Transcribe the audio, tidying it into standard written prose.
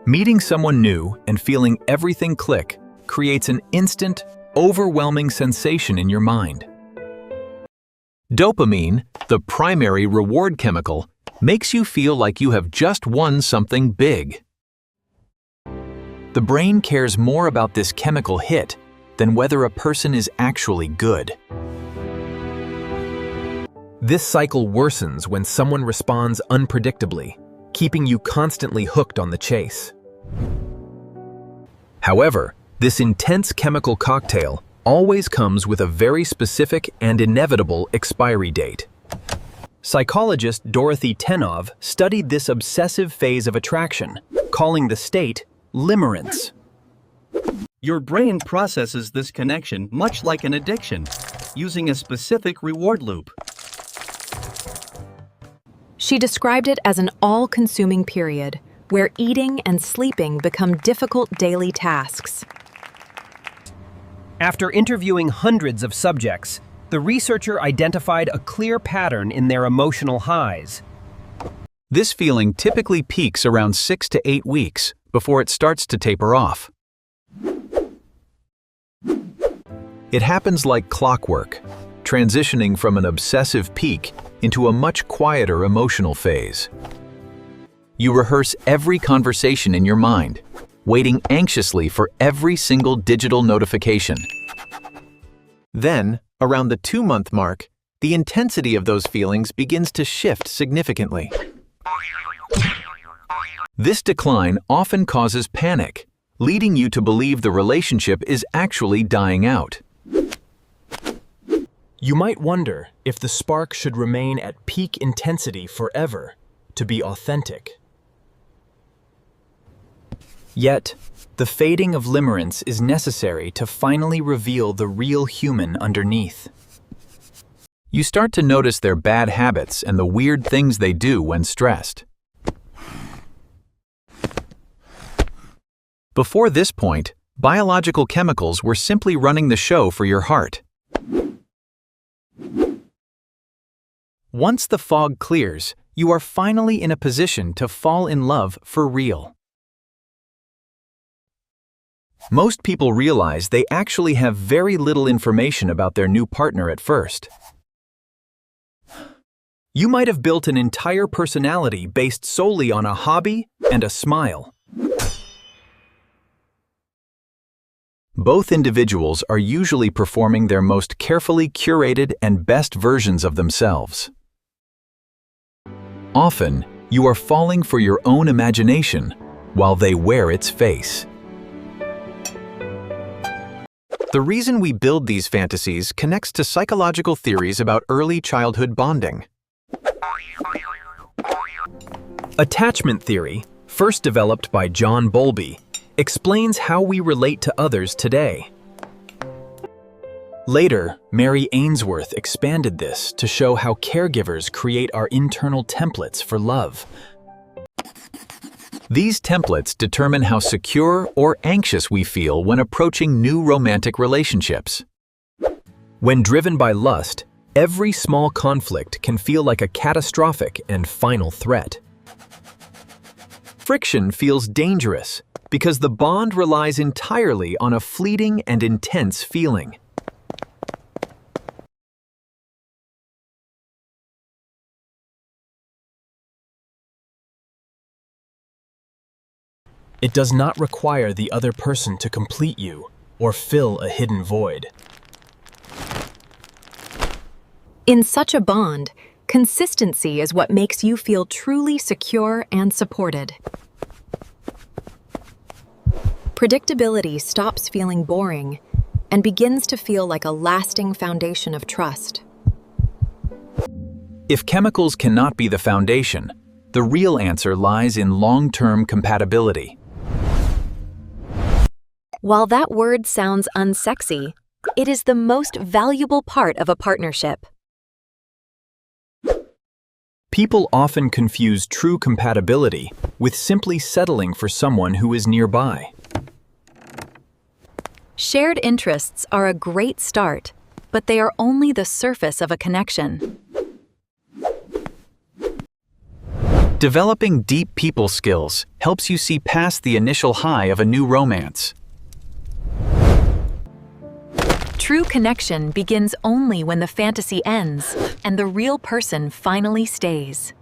Meeting someone new and feeling everything click creates an instant, overwhelming sensation in your mind. Dopamine, the primary reward chemical, makes you feel like you have just won something big. The brain cares more about this chemical hit than whether a person is actually good. This cycle worsens when someone responds unpredictably, keeping you constantly hooked on the chase. However, this intense chemical cocktail always comes with a very specific and inevitable expiry date. Psychologist Dorothy Tenov studied this obsessive phase of attraction, calling the state limerence. Your brain processes this connection much like an addiction, using a specific reward loop. She described it as an all-consuming period where eating and sleeping become difficult daily tasks. After interviewing hundreds of subjects, the researcher identified a clear pattern in their emotional highs. This feeling typically peaks around 6 to 8 weeks before it starts to taper off. It happens like clockwork, transitioning from an obsessive peak into a much quieter emotional phase. You rehearse every conversation in your mind, waiting anxiously for every single digital notification. Then, around the 2-month mark, the intensity of those feelings begins to shift significantly. This decline often causes panic, leading you to believe the relationship is actually dying out. You might wonder if the spark should remain at peak intensity forever to be authentic. Yet, the fading of limerence is necessary to finally reveal the real human underneath. You start to notice their bad habits and the weird things they do when stressed. Before this point, biological chemicals were simply running the show for your heart. Once the fog clears, you are finally in a position to fall in love for real. Most people realize they actually have very little information about their new partner at first. You might have built an entire personality based solely on a hobby and a smile. Both individuals are usually performing their most carefully curated and best versions of themselves. Often, you are falling for your own imagination while they wear its face. The reason we build these fantasies connects to psychological theories about early childhood bonding. Attachment theory, first developed by John Bowlby, explains how we relate to others today. Later, Mary Ainsworth expanded this to show how caregivers create our internal templates for love. These templates determine how secure or anxious we feel when approaching new romantic relationships. When driven by lust, every small conflict can feel like a catastrophic and final threat. Friction feels dangerous because the bond relies entirely on a fleeting and intense feeling. It does not require the other person to complete you or fill a hidden void. In such a bond, consistency is what makes you feel truly secure and supported. Predictability stops feeling boring and begins to feel like a lasting foundation of trust. If chemicals cannot be the foundation, the real answer lies in long-term compatibility. While that word sounds unsexy, it is the most valuable part of a partnership. People often confuse true compatibility with simply settling for someone who is nearby. Shared interests are a great start, but they are only the surface of a connection. Developing deep people skills helps you see past the initial high of a new romance. True connection begins only when the fantasy ends and the real person finally stays.